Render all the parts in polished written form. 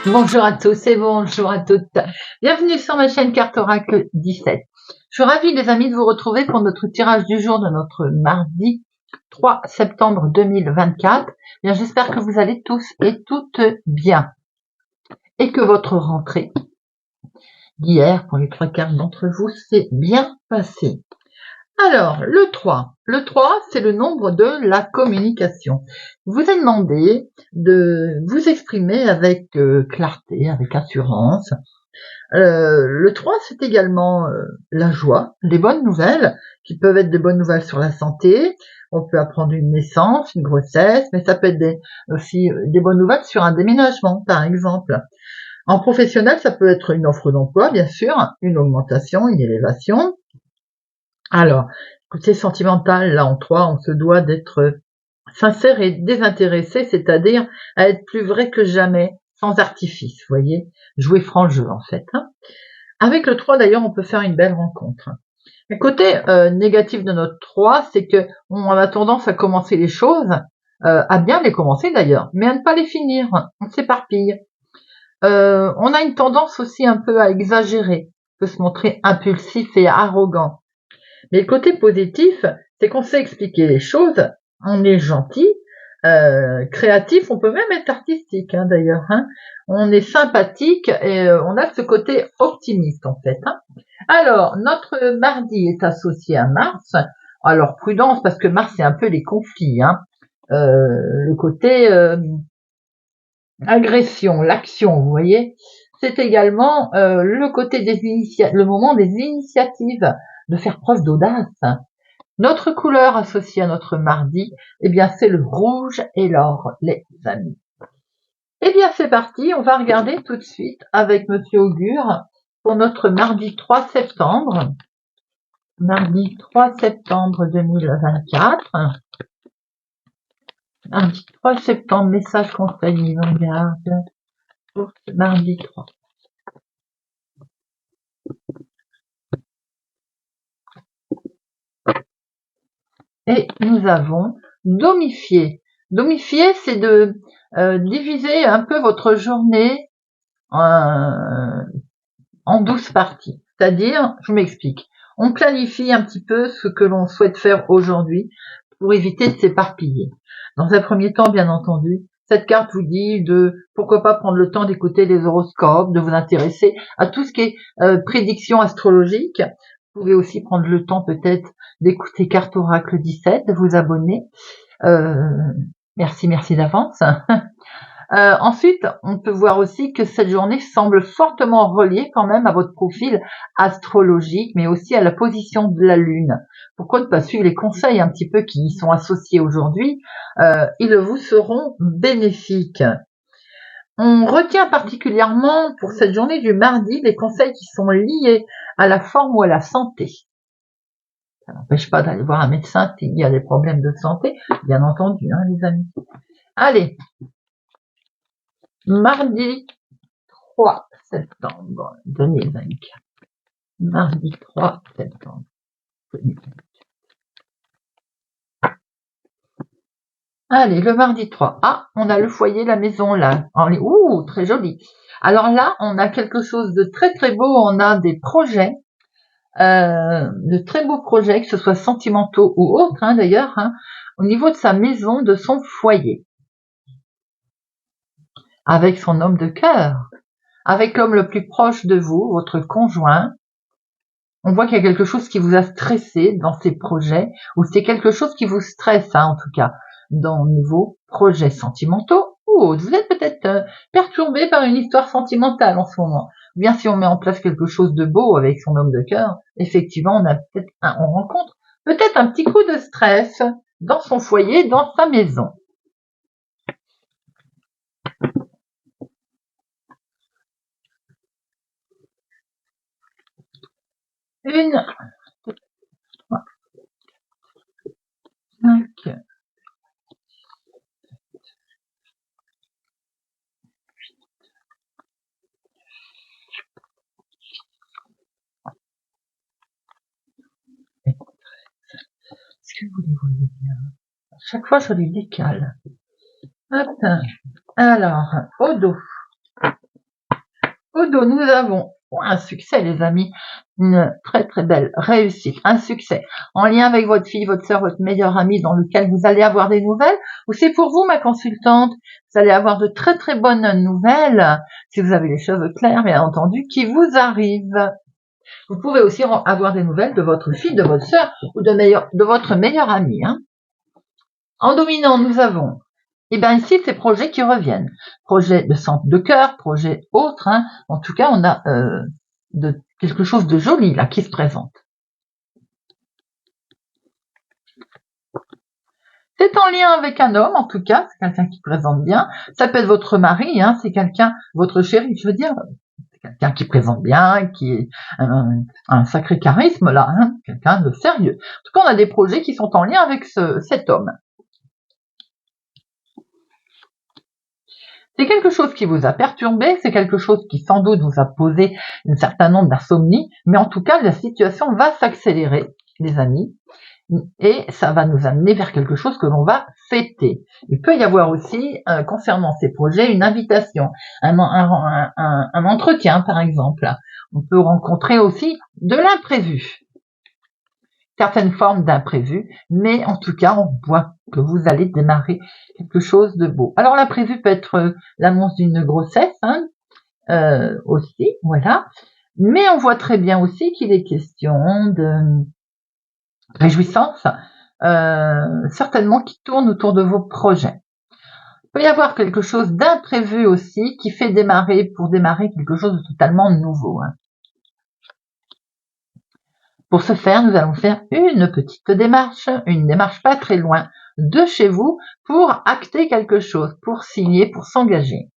Bonjour à tous et bonjour à toutes. Bienvenue sur ma chaîne Carte Oracle 17. Je suis ravie les amis de vous retrouver pour notre tirage du jour de notre mardi 3 septembre 2024. Bien, j'espère que vous allez tous et toutes bien et que votre rentrée d'hier, pour les 3/4 d'entre vous, s'est bien passée. Alors, le 3. Le 3, c'est le nombre de la communication. Vous est demandé de vous exprimer avec clarté, avec assurance. Le 3, c'est également la joie, les bonnes nouvelles, qui peuvent être des bonnes nouvelles sur la santé. On peut apprendre une naissance, une grossesse, mais ça peut être aussi des bonnes nouvelles sur un déménagement, par exemple. En professionnel, ça peut être une offre d'emploi, bien sûr, une augmentation, une élévation. Alors, côté sentimental, là en 3, on se doit d'être sincère et désintéressé, c'est-à-dire à être plus vrai que jamais, sans artifice, vous voyez, jouer franc jeu en fait. Avec le 3 d'ailleurs, on peut faire une belle rencontre. Le côté négatif de notre 3, c'est que on a tendance à commencer les choses, à bien les commencer d'ailleurs, mais à ne pas les finir, on s'éparpille. On a une tendance aussi un peu à exagérer, on peut se montrer impulsif et arrogant. Mais le côté positif, c'est qu'on sait expliquer les choses, on est gentil, créatif, on peut même être artistique d'ailleurs. On est sympathique et on a ce côté optimiste en fait. Alors, notre mardi est associé à Mars. Alors, prudence parce que Mars, c'est un peu les conflits. Le côté agression, l'action, vous voyez. C'est également le côté le moment des initiatives, de faire preuve d'audace. Notre couleur associée à notre mardi, eh bien, c'est le rouge et l'or, les amis. Eh bien, c'est parti, on va regarder tout de suite avec Monsieur Augure pour notre mardi 3 septembre. Mardi 3 septembre 2024. Mardi 3 septembre, message conseil garde pour ce mardi 3. Et nous avons domifier. Domifier, c'est de diviser un peu votre journée en 12 parties. C'est-à-dire, je m'explique, on planifie un petit peu ce que l'on souhaite faire aujourd'hui pour éviter de s'éparpiller. Dans un premier temps, bien entendu, cette carte vous dit de pourquoi pas prendre le temps d'écouter les horoscopes, de vous intéresser à tout ce qui est prédiction astrologique. Vous pouvez aussi prendre le temps peut-être d'écouter Carte Oracle 17, de vous abonner. Merci d'avance. Ensuite, on peut voir aussi que cette journée semble fortement reliée quand même à votre profil astrologique, mais aussi à la position de la Lune. Pourquoi ne pas suivre les conseils un petit peu qui y sont associés aujourd'hui? Ils vous seront bénéfiques. On retient particulièrement pour cette journée du mardi les conseils qui sont liés à la forme ou à la santé. Ça n'empêche pas d'aller voir un médecin s'il y a des problèmes de santé, bien entendu, les amis. Allez, mardi 3 septembre 2024. Mardi 3 septembre 2024. Allez, le mardi 3. Ah, on a le foyer, la maison là. Ouh, très joli. Alors là, on a quelque chose de très très beau. On a des projets, de très beaux projets, que ce soit sentimentaux ou autres d'ailleurs, au niveau de sa maison, de son foyer. Avec son homme de cœur. Avec l'homme le plus proche de vous, votre conjoint. On voit qu'il y a quelque chose qui vous a stressé dans ces projets, ou c'est quelque chose qui vous stresse, en tout cas, dans vos projets sentimentaux ou autres. Vous êtes peut-être perturbé par une histoire sentimentale en ce moment. Bien, si on met en place quelque chose de beau avec son homme de cœur, effectivement, on rencontre peut-être un petit coup de stress dans son foyer, dans sa maison. Une, 3, 5, est-ce que vous les voyez bien? À chaque fois, je les décale. Hop. Alors, au dos. Au dos, nous avons un succès, les amis, une très très belle réussite, un succès en lien avec votre fille, votre sœur, votre meilleure amie dans lequel vous allez avoir des nouvelles, ou c'est pour vous, ma consultante, vous allez avoir de très très bonnes nouvelles, si vous avez les cheveux clairs, bien entendu, qui vous arrivent. Vous pouvez aussi avoir des nouvelles de votre fille, de votre sœur ou de votre meilleure amie. Hein. En dominant, nous avons ici, ces projets qui reviennent. Projet de centre de cœur, projet autre. Hein. En tout cas, on a quelque chose de joli là qui se présente. C'est en lien avec un homme, en tout cas, c'est quelqu'un qui présente bien. Ça peut être votre mari, hein, c'est quelqu'un, votre chéri, je veux dire, c'est quelqu'un qui présente bien, qui est un sacré charisme là, hein, quelqu'un de sérieux. En tout cas, on a des projets qui sont en lien avec cet homme. C'est quelque chose qui vous a perturbé, c'est quelque chose qui sans doute vous a posé un certain nombre d'insomnies, mais en tout cas, la situation va s'accélérer, les amis, et ça va nous amener vers quelque chose que l'on va fêter. Il peut y avoir aussi, concernant ces projets, une invitation, un entretien, par exemple. On peut rencontrer aussi de l'imprévu. Certaines formes d'imprévu, mais en tout cas, on voit que vous allez démarrer quelque chose de beau. Alors, l'imprévu peut être l'annonce d'une grossesse, hein, aussi, voilà. Mais on voit très bien aussi qu'il est question de réjouissance, certainement qui tourne autour de vos projets. Il peut y avoir quelque chose d'imprévu aussi qui fait démarrer quelque chose de totalement nouveau. Hein. Pour ce faire, nous allons faire une petite démarche, une démarche pas très loin de chez vous pour acter quelque chose, pour signer, pour s'engager.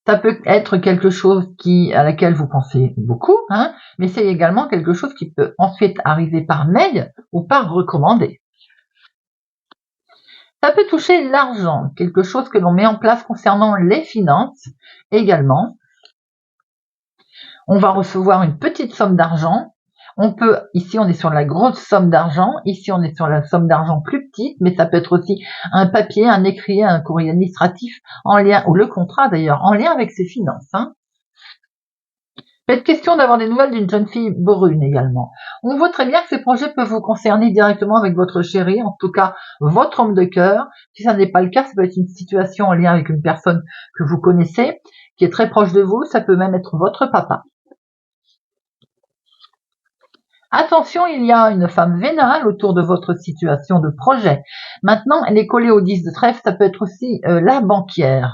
Ça peut être quelque chose à laquelle vous pensez beaucoup, hein, mais c'est également quelque chose qui peut ensuite arriver par mail ou par recommandé. Ça peut toucher l'argent, quelque chose que l'on met en place concernant les finances également. On va recevoir une petite somme d'argent. Ici on est sur la grosse somme d'argent, ici on est sur la somme d'argent plus petite, mais ça peut être aussi un papier, un écrit, un courrier administratif en lien, ou le contrat d'ailleurs, en lien avec ses finances. Hein. Il peut être question d'avoir des nouvelles d'une jeune fille brune également. On voit très bien que ces projets peuvent vous concerner directement avec votre chéri, en tout cas votre homme de cœur. Si ça n'est pas le cas, ça peut être une situation en lien avec une personne que vous connaissez, qui est très proche de vous, ça peut même être votre papa. Attention, il y a une femme vénale autour de votre situation de projet. Maintenant, elle est collée au 10 de trèfle, ça peut être aussi la banquière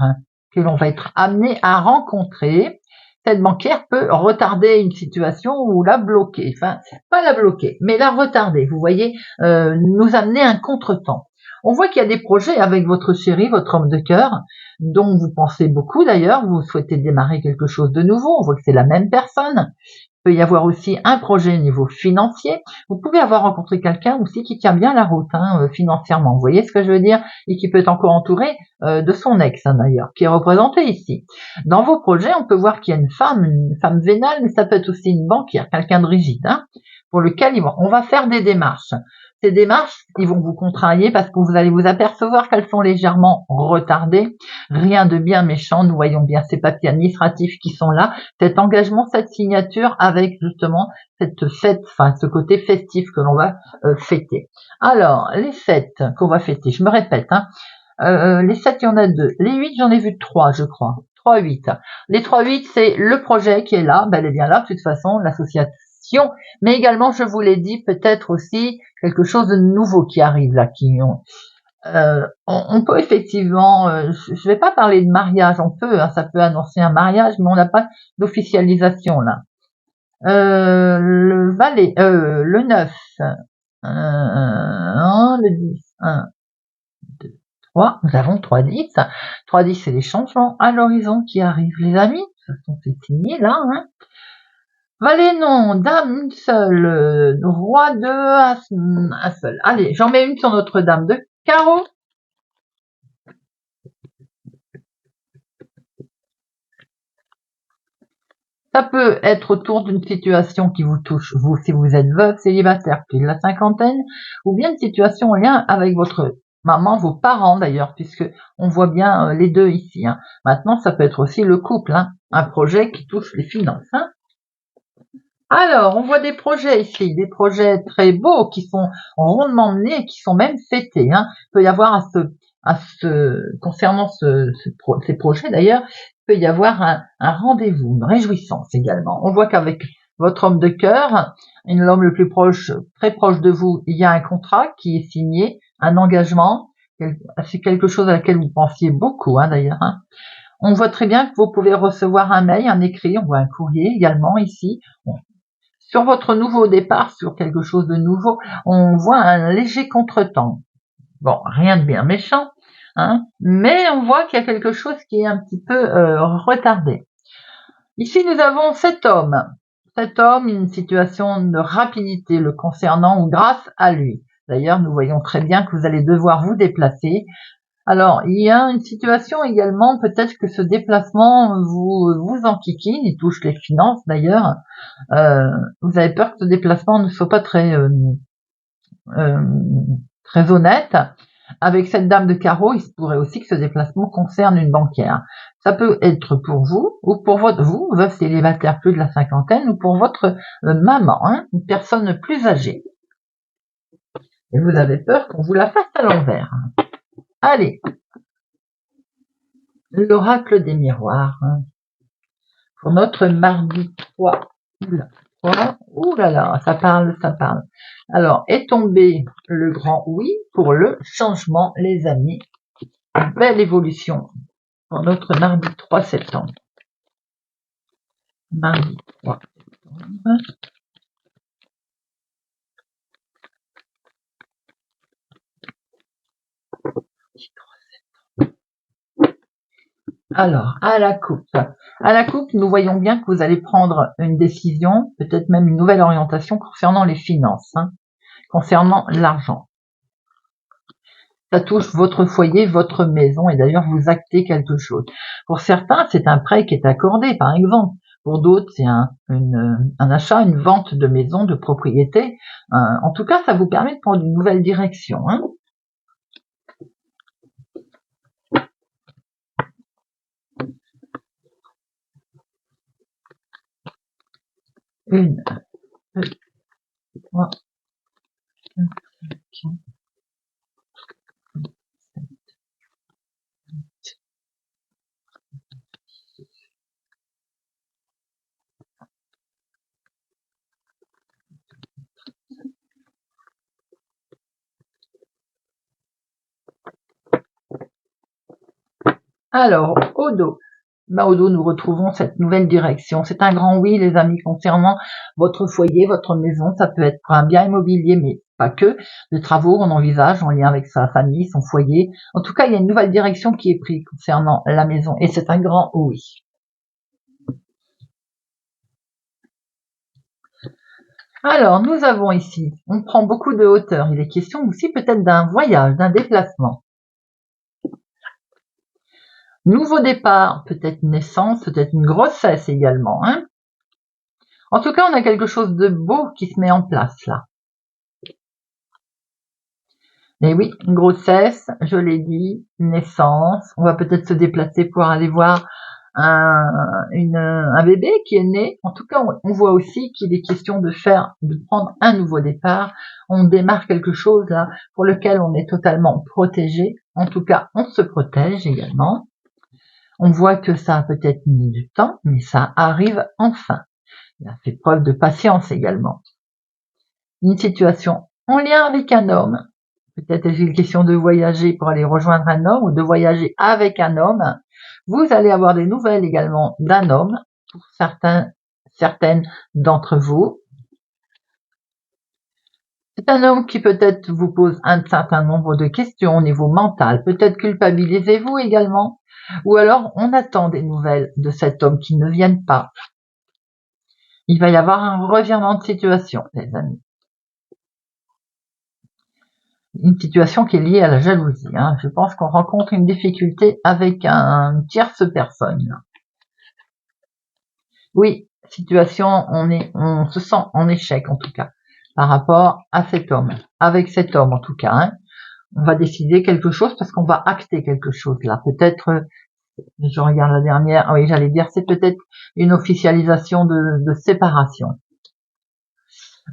que l'on va être amené à rencontrer. Cette banquière peut retarder une situation ou la bloquer. Enfin, pas la bloquer, mais la retarder. Vous voyez, nous amener un contretemps. On voit qu'il y a des projets avec votre chéri, votre homme de cœur, dont vous pensez beaucoup d'ailleurs. Vous souhaitez démarrer quelque chose de nouveau. On voit que c'est la même personne. Il peut y avoir aussi un projet au niveau financier. Vous pouvez avoir rencontré quelqu'un aussi qui tient bien la route financièrement. Vous voyez ce que je veux dire? Et qui peut être encore entouré de son ex d'ailleurs, qui est représenté ici. Dans vos projets, on peut voir qu'il y a une femme vénale, mais ça peut être aussi une banquière, quelqu'un de rigide, pour lequel on va faire des démarches. Ces démarches, ils vont vous contrarier parce que vous allez vous apercevoir qu'elles sont légèrement retardées. Rien de bien méchant, nous voyons bien ces papiers administratifs qui sont là, cet engagement, cette signature avec justement cette fête, enfin ce côté festif que l'on va fêter. Alors, les fêtes qu'on va fêter, je me répète, les 7, il y en a 2. Les 8, j'en ai vu 3, je crois. 3-8. Les 3-8, c'est le projet qui est là, bel et bien là, de toute façon, l'association, mais également, je vous l'ai dit, peut-être aussi quelque chose de nouveau qui arrive là, on peut effectivement, je vais pas parler de mariage, on peut, ça peut annoncer un mariage, mais on n'a pas d'officialisation là. Le valet, le 9, le 10, 1, 2, 3, nous avons 3-10. 3-10, c'est les changements à l'horizon qui arrivent, les amis. Ça sont signé là, hein. Valet non, dame une seule, roi 2, un seul. Allez, j'en mets une sur notre dame de carreau. Ça peut être autour d'une situation qui vous touche, vous, si vous êtes veuve, célibataire, plus de la cinquantaine, ou bien une situation en lien avec votre maman, vos parents d'ailleurs, puisque on voit bien les deux ici. Hein. Maintenant, ça peut être aussi le couple, hein, un projet qui touche les finances. Hein. Alors, on voit des projets ici, des projets très beaux qui sont rondement menés et qui sont même fêtés. Hein. Il peut y avoir concernant ces projets d'ailleurs, il peut y avoir un rendez-vous, une réjouissance également. On voit qu'avec votre homme de cœur, l'homme le plus proche, très proche de vous, il y a un contrat qui est signé, un engagement. C'est quelque chose à laquelle vous pensiez beaucoup, hein, d'ailleurs. Hein. On voit très bien que vous pouvez recevoir un mail, un écrit, on voit un courrier également ici. Sur votre nouveau départ, sur quelque chose de nouveau, on voit un léger contretemps. Bon, rien de bien méchant, hein, mais on voit qu'il y a quelque chose qui est un petit peu retardé. Ici, nous avons cet homme. Cet homme, une situation de rapidité le concernant ou grâce à lui. D'ailleurs, nous voyons très bien que vous allez devoir vous déplacer. Alors, il y a une situation également, peut-être que ce déplacement vous enquiquine, il touche les finances d'ailleurs. Vous avez peur que ce déplacement ne soit pas très honnête. Avec cette dame de carreau, il se pourrait aussi que ce déplacement concerne une banquière. Ça peut être pour vous ou pour vous, veuve célibataire plus de la cinquantaine, ou pour votre maman, hein, une personne plus âgée. Et vous avez peur qu'on vous la fasse à l'envers. Allez, l'oracle des miroirs. Hein. Pour notre mardi 3. Ouh là là, ça parle. Alors, est tombé le grand oui pour le changement, les amis. Belle évolution pour notre mardi 3 septembre. Mardi 3 septembre. Alors, à la coupe. À la coupe, nous voyons bien que vous allez prendre une décision, peut-être même une nouvelle orientation concernant les finances, hein, concernant l'argent. Ça touche votre foyer, votre maison, et d'ailleurs vous actez quelque chose. Pour certains, c'est un prêt qui est accordé, par exemple. Pour d'autres, c'est un achat, une vente de maison, de propriété. En tout cas, ça vous permet de prendre une nouvelle direction. Hein. Une, deux, trois, cinq, Alors, au dos. Au dos, nous retrouvons cette nouvelle direction. C'est un grand oui, les amis, concernant votre foyer, votre maison. Ça peut être un bien immobilier, mais pas que. Des travaux qu'on envisage en lien avec sa famille, son foyer. En tout cas, il y a une nouvelle direction qui est prise concernant la maison. Et c'est un grand oui. Alors, nous avons ici, on prend beaucoup de hauteur. Il est question aussi peut-être d'un voyage, d'un déplacement. Nouveau départ, peut-être naissance, peut-être une grossesse également. Hein. En tout cas, on a quelque chose de beau qui se met en place là. Et oui, une grossesse, je l'ai dit, naissance. On va peut-être se déplacer pour aller voir un bébé qui est né. En tout cas, on voit aussi qu'il est question de prendre un nouveau départ. On démarre quelque chose là pour lequel on est totalement protégé. En tout cas, on se protège également. On voit que ça a peut-être mis du temps, mais ça arrive enfin. Il a fait preuve de patience également. Une situation en lien avec un homme. Peut-être est-il question de voyager pour aller rejoindre un homme ou de voyager avec un homme. Vous allez avoir des nouvelles également d'un homme pour certaines d'entre vous. C'est un homme qui peut-être vous pose un certain nombre de questions au niveau mental. Peut-être culpabilisez-vous également. Ou alors on attend des nouvelles de cet homme qui ne viennent pas. Il va y avoir un revirement de situation, les amis. Une situation qui est liée à la jalousie. Hein. Je pense qu'on rencontre une difficulté avec une tierce personne. Oui, situation, on se sent en échec en tout cas par rapport à cet homme, avec cet homme en tout cas. Hein. on va décider quelque chose parce qu'on va acter quelque chose là. Peut-être, je regarde la dernière, oui, j'allais dire, c'est peut-être une officialisation de séparation.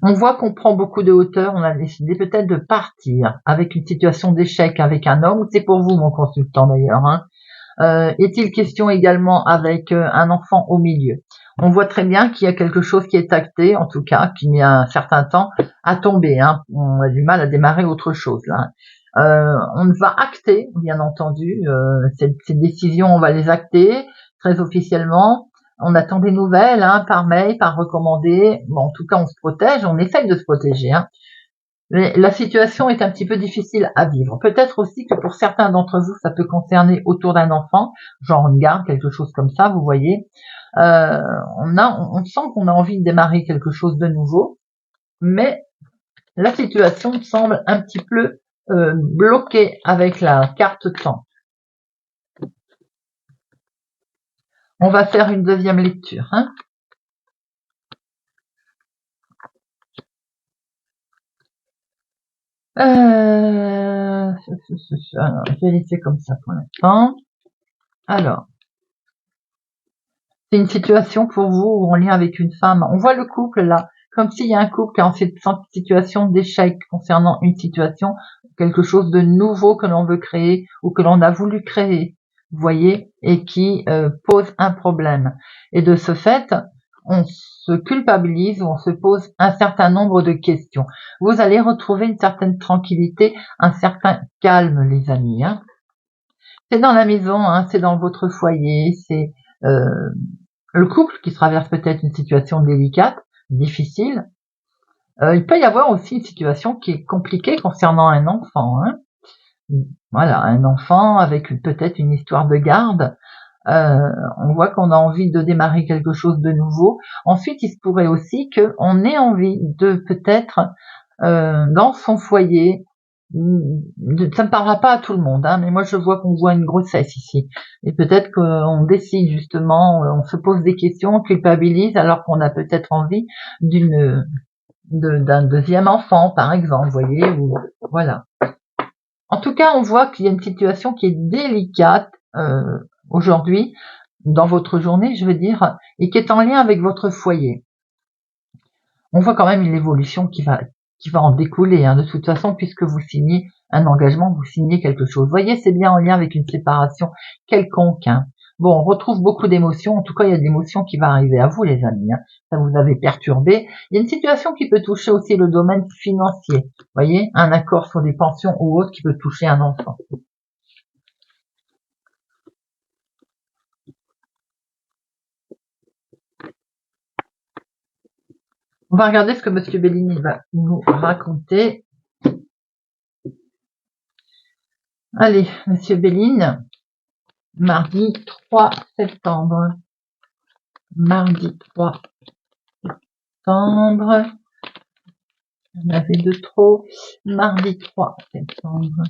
On voit qu'on prend beaucoup de hauteur, on a décidé peut-être de partir avec une situation d'échec avec un homme, c'est pour vous mon consultant d'ailleurs, hein. Est-il question également avec un enfant au milieu? On voit très bien qu'il y a quelque chose qui est acté, en tout cas, qui met un certain temps à tomber, hein. On a du mal à démarrer autre chose là. On va acter, bien entendu, ces décisions, on va les acter très officiellement. On attend des nouvelles, hein, par mail, par recommandé. Bon, en tout cas, on se protège, on essaye de se protéger, hein. Mais la situation est un petit peu difficile à vivre. Peut-être aussi que pour certains d'entre vous, ça peut concerner autour d'un enfant, genre une garde, quelque chose comme ça, vous voyez. On sent qu'on a envie de démarrer quelque chose de nouveau, mais la situation semble un petit peu bloquée avec la carte temps. On va faire une deuxième lecture, hein. Je vais laisser comme ça pour l'instant. Alors, c'est une situation pour vous en lien avec une femme. On voit le couple là, comme s'il y a un couple qui est en situation d'échec concernant une situation, quelque chose de nouveau que l'on veut créer ou que l'on a voulu créer, vous voyez, et qui pose un problème. Et de ce fait, on se culpabilise ou on se pose un certain nombre de questions. Vous allez retrouver une certaine tranquillité, un certain calme, les amis, hein. C'est dans la maison, hein, c'est dans votre foyer, c'est le couple qui traverse peut-être une situation délicate, difficile. Il peut y avoir aussi une situation qui est compliquée concernant un enfant, hein. Voilà, un enfant avec peut-être une histoire de garde. On voit qu'on a envie de démarrer quelque chose de nouveau. Ensuite, il se pourrait aussi qu'on ait envie de peut-être dans son foyer. Ça ne parlera pas à tout le monde, hein, mais moi je vois qu'on voit une grossesse ici. Et peut-être qu'on décide justement, on se pose des questions, on culpabilise alors qu'on a peut-être envie d'un deuxième enfant, par exemple, vous voyez, ou voilà. En tout cas, on voit qu'il y a une situation qui est délicate aujourd'hui, dans votre journée, je veux dire, et qui est en lien avec votre foyer. On voit quand même une évolution qui va en découler, hein, de toute façon, puisque vous signez un engagement, vous signez quelque chose. Vous voyez, c'est bien en lien avec une séparation quelconque, hein. Bon, on retrouve beaucoup d'émotions. En tout cas, il y a de l'émotion qui va arriver à vous, les amis, hein. Ça vous avait perturbé. Il y a une situation qui peut toucher aussi le domaine financier. Vous voyez, un accord sur des pensions ou autre qui peut toucher un enfant. On va regarder ce que Monsieur Bellini va nous raconter. Allez, Monsieur Belline, mardi 3 septembre. Mardi 3 septembre. On avait de trop. Mardi 3 septembre.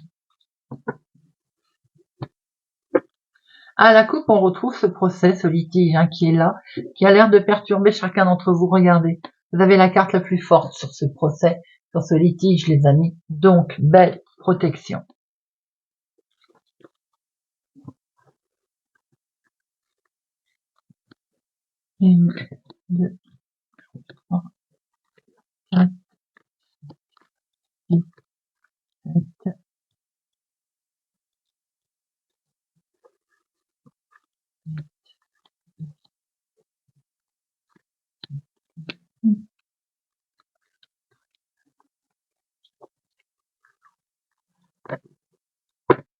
À la coupe, on retrouve ce procès, ce litige, hein, qui est là, qui a l'air de perturber chacun d'entre vous. Regardez, vous avez la carte la plus forte sur ce procès, sur ce litige, les amis. Donc, belle protection. Une, deux, trois, quatre, six, sept.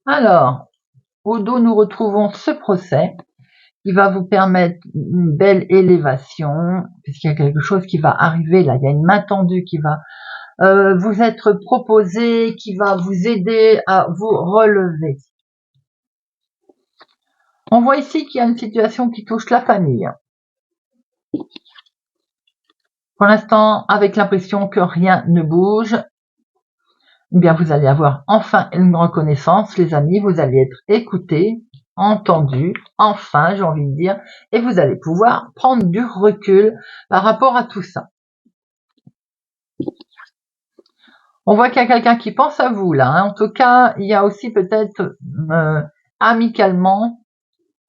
Alors, au dos, nous retrouvons ce procès qui va vous permettre une belle élévation, puisqu'il y a quelque chose qui va arriver là. Il y a une main tendue qui va vous être proposée, qui va vous aider à vous relever. On voit ici qu'il y a une situation qui touche la famille. Pour l'instant, avec l'impression que rien ne bouge, eh bien vous allez avoir enfin une reconnaissance, les amis, vous allez être écoutés, entendus, enfin, j'ai envie de dire, et vous allez pouvoir prendre du recul par rapport à tout ça. On voit qu'il y a quelqu'un qui pense à vous là. Hein. En tout cas, il y a aussi peut-être amicalement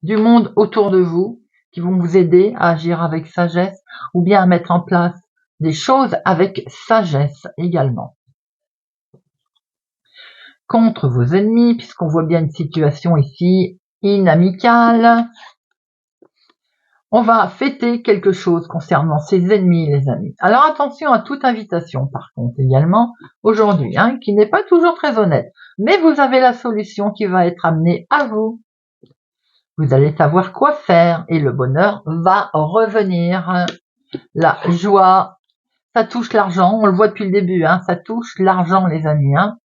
du monde autour de vous qui vont vous aider à agir avec sagesse ou bien à mettre en place des choses avec sagesse également. Contre vos ennemis, puisqu'on voit bien une situation ici inamicale. On va fêter quelque chose concernant ses ennemis, les amis. Alors attention à toute invitation, par contre, également, aujourd'hui, hein, qui n'est pas toujours très honnête. Mais vous avez la solution qui va être amenée à vous. Vous allez savoir quoi faire et le bonheur va revenir. La joie, ça touche l'argent, on le voit depuis le début, hein, ça touche l'argent, les amis. Hein.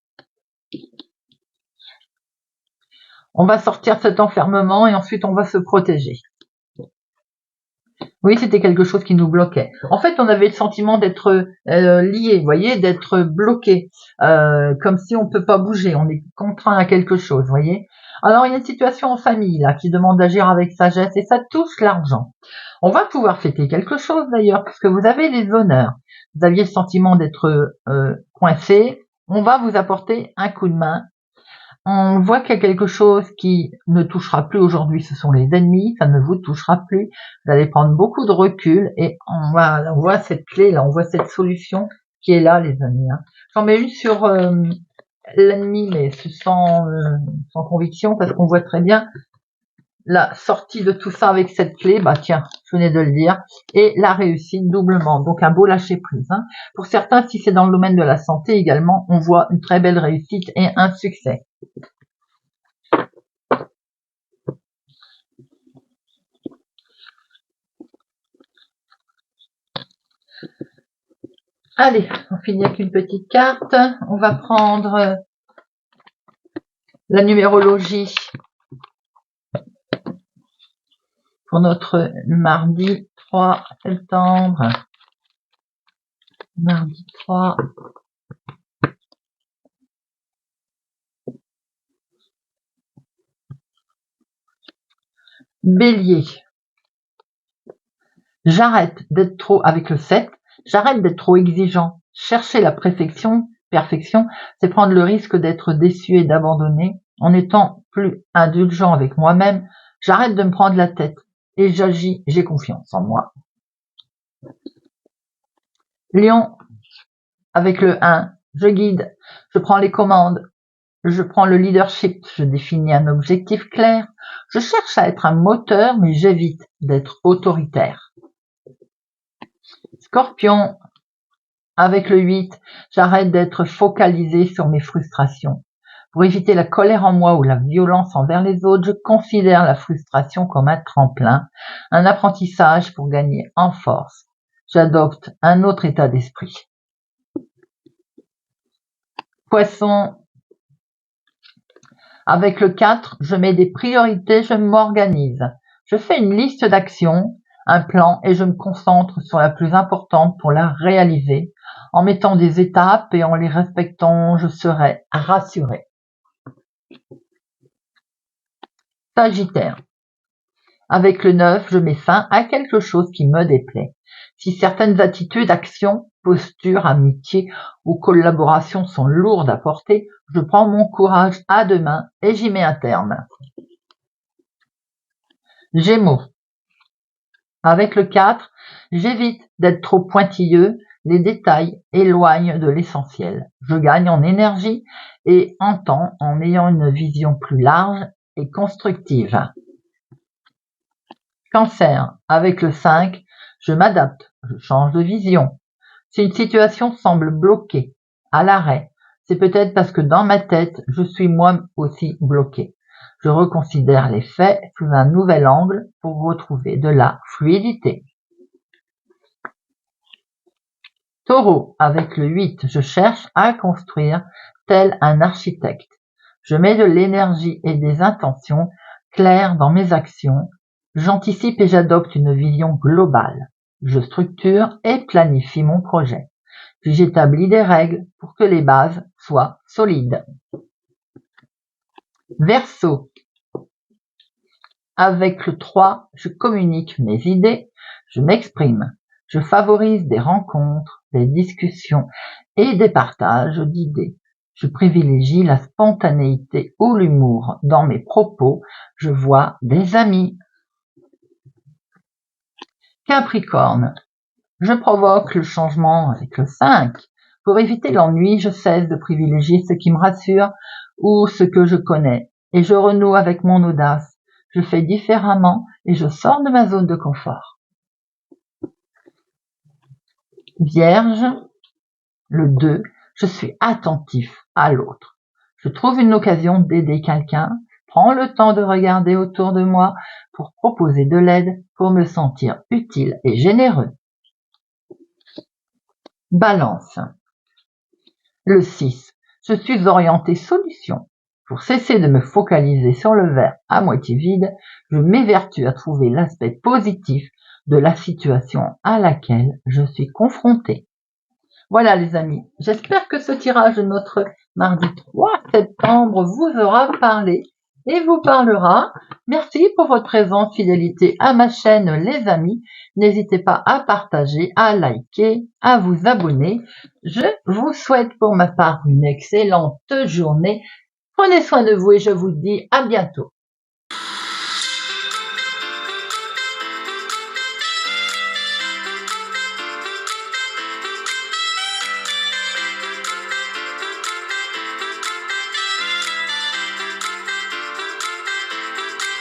On va sortir de cet enfermement et ensuite on va se protéger. Oui, c'était quelque chose qui nous bloquait. En fait, on avait le sentiment d'être lié, vous voyez, d'être bloqué, comme si on peut pas bouger, on est contraint à quelque chose, vous voyez. Alors, il y a une situation en famille là qui demande d'agir avec sagesse et ça touche l'argent. On va pouvoir fêter quelque chose d'ailleurs, puisque vous avez les honneurs. Vous aviez le sentiment d'être coincé. On va vous apporter un coup de main. On voit qu'il y a quelque chose qui ne touchera plus aujourd'hui, ce sont les ennemis, ça ne vous touchera plus. Vous allez prendre beaucoup de recul et on voit cette clé là, on voit cette solution qui est là, les amis. Hein. J'en mets une sur l'ennemi, mais sans conviction, parce qu'on voit très bien la sortie de tout ça avec cette clé, bah tiens, je venais de le dire, et la réussite doublement, donc un beau lâcher prise. Hein. Pour certains, si c'est dans le domaine de la santé également, on voit une très belle réussite et un succès. Allez, on finit avec une petite carte. On va prendre la numérologie pour notre mardi 3 septembre. Mardi 3. Bélier. J'arrête d'être trop avec le 7. J'arrête d'être trop exigeant. Chercher la perfection, c'est prendre le risque d'être déçu et d'abandonner. En étant plus indulgent avec moi-même, j'arrête de me prendre la tête et j'agis, j'ai confiance en moi. Lion, avec le 1, je guide, je prends les commandes, je prends le leadership, je définis un objectif clair, je cherche à être un moteur, mais j'évite d'être autoritaire. Scorpion, avec le 8, j'arrête d'être focalisé sur mes frustrations. Pour éviter la colère en moi ou la violence envers les autres, je considère la frustration comme un tremplin, un apprentissage pour gagner en force. J'adopte un autre état d'esprit. Poisson, avec le 4, je mets des priorités, je m'organise. Je fais une liste d'actions, un plan et je me concentre sur la plus importante pour la réaliser. En mettant des étapes et en les respectant, je serai rassuré. Sagittaire. Avec le 9, je mets fin à quelque chose qui me déplaît. Si certaines attitudes, actions, postures, amitiés ou collaborations sont lourdes à porter, je prends mon courage à deux mains et j'y mets un terme. Gémeaux. Avec le 4, j'évite d'être trop pointilleux, les détails éloignent de l'essentiel. Je gagne en énergie et en temps en ayant une vision plus large et constructive. Cancer, avec le 5, je m'adapte, je change de vision. Si une situation semble bloquée, à l'arrêt, c'est peut-être parce que dans ma tête, je suis moi aussi bloqué. Je reconsidère les faits sous un nouvel angle pour retrouver de la fluidité. Taureau, avec le 8, je cherche à construire tel un architecte. Je mets de l'énergie et des intentions claires dans mes actions. J'anticipe et j'adopte une vision globale. Je structure et planifie mon projet. Puis j'établis des règles pour que les bases soient solides. Verseau. Avec le 3, je communique mes idées, je m'exprime. Je favorise des rencontres, des discussions et des partages d'idées. Je privilégie la spontanéité ou l'humour dans mes propos. Je vois des amis. Capricorne. Je provoque le changement avec le 5. Pour éviter l'ennui, je cesse de privilégier ce qui me rassure ou ce que je connais et je renoue avec mon audace. Je fais différemment et je sors de ma zone de confort. Vierge, le 2, je suis attentif à l'autre. Je trouve une occasion d'aider quelqu'un, prends le temps de regarder autour de moi pour proposer de l'aide, pour me sentir utile et généreux. Balance. Le 6, je suis orienté solution. Pour cesser de me focaliser sur le verre à moitié vide, je m'évertue à trouver l'aspect positif de la situation à laquelle je suis confrontée. Voilà les amis, j'espère que ce tirage de notre mardi 3 septembre vous aura parlé et vous parlera. Merci pour votre présence, fidélité à ma chaîne les amis. N'hésitez pas à partager, à liker, à vous abonner. Je vous souhaite pour ma part une excellente journée. Prenez soin de vous et je vous dis à bientôt.